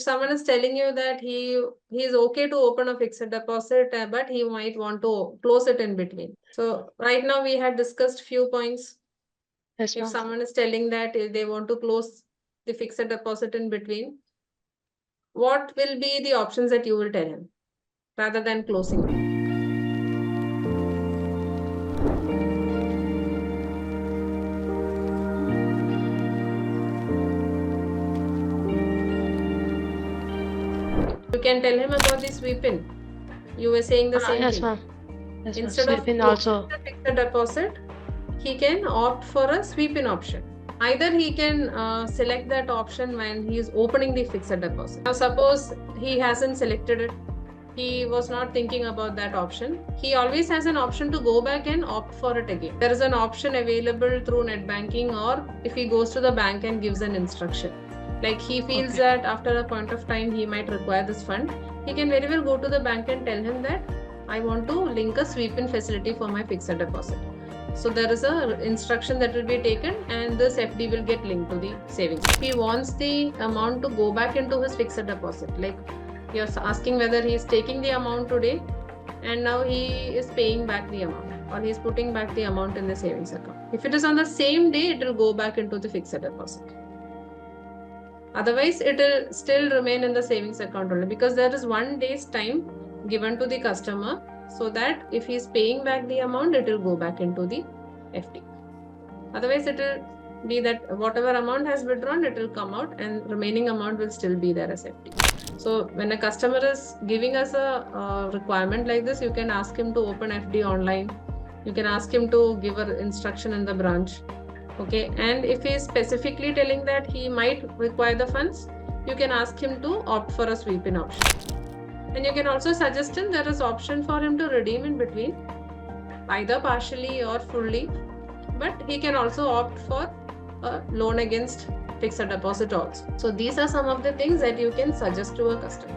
someone is telling you that he is okay to open a fixed deposit, but he might want to close it in between. So right now we had discussed few points. Yes, If ma'am. someone is telling that they want to close the fixed deposit in between, what will be the options that you will tell him rather than closing? You can tell him about the sweep in. You were saying the same Yes, thing. ma'am. Yes, ma'am. Instead of Sweep in closing also. the fixed deposit, he can opt for a sweep in option. Either he can select that option when he is opening the fixed deposit. Now suppose he hasn't selected it. He was not thinking about that option. He always has an option to go back and opt for it again. There is an option available through net banking, or if he goes to the bank and gives an instruction. Like he feels Okay. that after a point of time he might require this fund, he can very well go to the bank and tell him that I want to link a sweep in facility for my fixed deposit. So there is a instruction that will be taken and this FD will get linked to the savings. If he wants the amount to go back into his fixed deposit, like you're asking whether he is taking the amount today and now he is paying back the amount, or he is putting back the amount in the savings account. If it is on the same day, it will go back into the fixed deposit. Otherwise, it will still remain in the savings account only, because there is 1 day's time given to the customer, so that if he is paying back the amount, it will go back into the FD. Otherwise, it will be that whatever amount has withdrawn, it will come out and remaining amount will still be there as FD. So when a customer is giving us a requirement like this, you can ask him to open FD online. You can ask him to give an instruction in the branch. Okay, and if he is specifically telling that he might require the funds, you can ask him to opt for a sweep in option. And you can also suggest him there is option for him to redeem in between, either partially or fully, but he can also opt for a loan against fixed deposit also. So these are some of the things that you can suggest to a customer.